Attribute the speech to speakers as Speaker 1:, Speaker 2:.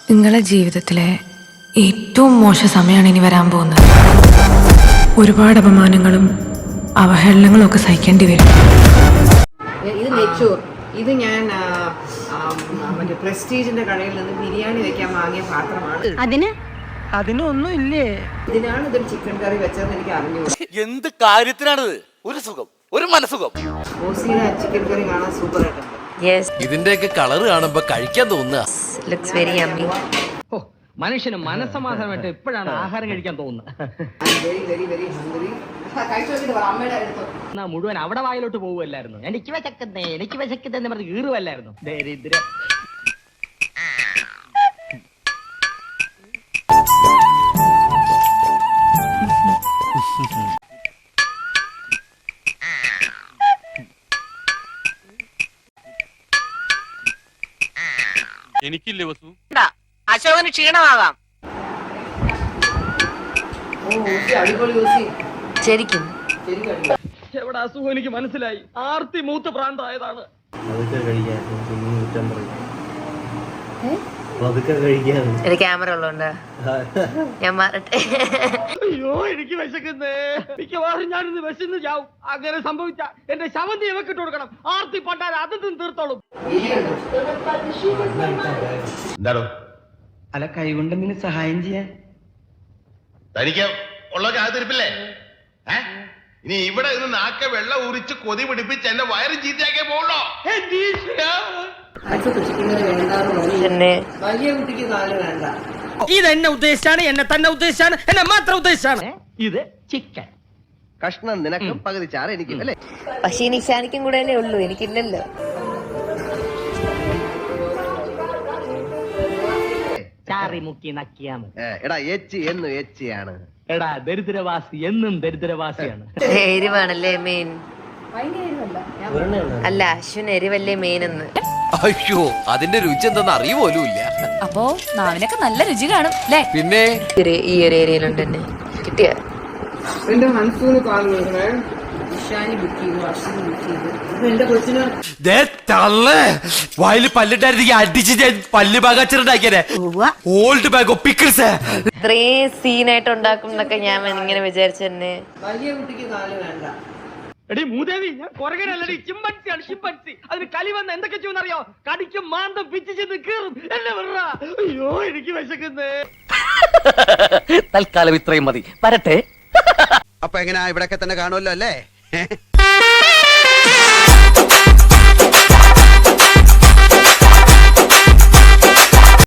Speaker 1: നിങ്ങളുടെ ജീവിതത്തിലെ ഏറ്റവും മോശ സമയമാണ് ഇനി വരാൻ പോകുന്നത്. ഒരുപാട് അപമാനങ്ങളും അവഹേളനങ്ങളും ഒക്കെ സഹിക്കേണ്ടി വരും.
Speaker 2: ഇത് നെച്ചോർ. ഇത് ഞാൻ മറ്റേ പ്രസ്റ്റീജിന്റെ കടയിൽ നിന്ന് ബിരിയാണി വെക്കാൻ വാങ്ങിയ പാത്രമാണ്.
Speaker 3: അതിനൊന്നും ഇല്ലേ?
Speaker 2: ഇതിനാണ് ഇതൊരു ചിക്കൻ കറി വെച്ചതെന്ന് എനിക്ക് അറിഞ്ഞു.
Speaker 4: എന്ത് കാര്യത്തിനാണിത്? ഒരു സുഖം, ഒരു മനസുഖം.
Speaker 2: ഓസിയുടെ ചിക്കൻ കറി കാണാൻ സൂപ്പർ ആയിട്ടുണ്ട്.
Speaker 4: ഇതിന്റെയൊക്കെ കളറ് കാണുമ്പോ കഴിക്കാൻ തോന്നുക.
Speaker 3: മനുഷ്യന് മനസ്സമാധാനമായിട്ട് എപ്പോഴാണ് ആഹാരം കഴിക്കാൻ തോന്നുന്നത്?
Speaker 2: Very very very hungry.
Speaker 3: എന്നാ മുഴുവൻ അവിടെ വായിലോട്ട് പോവുമല്ലായിരുന്നു. എനിക്ക് വിശക്കുന്നേ പറഞ്ഞ് കീറുവല്ലായിരുന്നു. ദരിദ്രം.
Speaker 4: എനിക്കില്ലേ വസു?
Speaker 5: അശോകന് ക്ഷീണമാകാം.
Speaker 1: ശരിക്കും
Speaker 3: എവിടെ അസുഖം എനിക്ക് മനസ്സിലായി. ആർത്തി മൂത്ത് പ്രാന്തായതാണ്.
Speaker 1: ക്യാമറ ഉള്ളതുകൊണ്ട് ഞാൻ മാറട്ടെ.
Speaker 3: അയ്യോ എനിക്ക് വിശക്കുന്നേ. മിക്കവാറും ഞാനിന്ന് വിശന്ന് ചാവും. അങ്ങനെ സംഭവിച്ച എന്റെ ശവന്തി ഇവക്കിട്ട് കൊടുക്കണം. ആർത്തി പണ്ടാൽ അതും തീർത്തോളും.
Speaker 6: എന്താണോ
Speaker 3: അല്ല കൈകൊണ്ട് നിന്നെ സഹായം ചെയ്യാൻ
Speaker 6: തനിക്ക് ഉള്ള കാത്തിരിപ്പില്ലേ? ഇനി ഇവിടെ നിന്ന് നാക്കെ വെള്ളം ഉരിച്ച് കൊതി പിടിപ്പിച്ച് എന്റെ വയറ് ചീത്തയാക്കേ പോകണോ?
Speaker 2: വലിയ കുട്ടിക്ക് കാല് വേണ്ട.
Speaker 3: ഇതെന്നെ ഉദ്ദേശിച്ചാണ്, എന്നെ തന്നെ ഉദ്ദേശിച്ചാണ്, എന്നെ മാത്രം ഉദ്ദേശിച്ചാണ്. ഇത് ചിക്കൻ
Speaker 7: കഷ്ണം നിനക്കും പകുതി ചാറ് എനിക്കും അല്ലേ?
Speaker 1: പക്ഷേ ഈ നിശാനിക്കും കൂടെ അല്ലേ ഉള്ളൂ, എനിക്കില്ലല്ലോ.
Speaker 3: ചാറി മുക്കി നക്കിയാ മതി.
Speaker 7: എടാ എച്ച് എന്നും എച്ചിയാണ്.
Speaker 3: എടാ ദരിദ്രവാസി എന്നും ദരിദ്രവാസിയാണ്.
Speaker 1: എരിവാണല്ലേ മെയിൻ? അല്ല അശ്വിൻ എരിവല്ലേ മെയിൻ എന്ന്.
Speaker 4: അയ്യോ, അതിന്റെ രുചി എന്താന്ന് അറിയുപോലും ഇല്ല.
Speaker 8: അപ്പോ നാവിനൊക്കെ നല്ല രുചി കാണും അല്ലേ?
Speaker 4: പിന്നെ
Speaker 1: ഈ ഒരു ഏരിയയിലുണ്ട് തന്നെ കിട്ടിയ
Speaker 2: എന്റെ മനസ്സിന് കാല് വേണേ. ഇഷാനി ബുക്ക് ചെയ്തു, അശ്വിനി ബുക്ക് ചെയ്തു. എന്റെ കൊച്ചിന്
Speaker 4: വായില് പല്ലിട്ടായിരുന്നെങ്കിൽ അടിച്ച് ഞാൻ പല്ല് ബാഗാച്ചിട്ടുണ്ടാക്കിയേ. ഓൾഡ് ബാഗ് പിക്കിൾസ്
Speaker 1: ഇത്രയും സീനായിട്ട് ഉണ്ടാക്കും എന്നൊക്കെ ഞാൻ ഇങ്ങനെ വിചാരിച്ചു തന്നെ.
Speaker 2: വലിയ കുട്ടിക്ക് കാല് വേണ്ട.
Speaker 3: എടി മൂദേവി, ഞാൻ കുറകനല്ലടി, ചിമ്പൻസിയാണ് ചിമ്പൻസി. അതിന് കലി വന്ന് എന്തൊക്കെ ചെയ്യുന്നറിയോ? കടിക്കും മാന്തം പിച്ചു ചെന്ന് കീറും. എന്നെ വിടറാ. അയ്യോ എനിക്ക് വിശക്കുന്നേ.
Speaker 5: തൽക്കാലം ഇത്രയും മതി. വരട്ടെ.
Speaker 7: അപ്പൊ എങ്ങനെയാ ഇവിടെയൊക്കെ തന്നെ കാണുമല്ലോ അല്ലേ?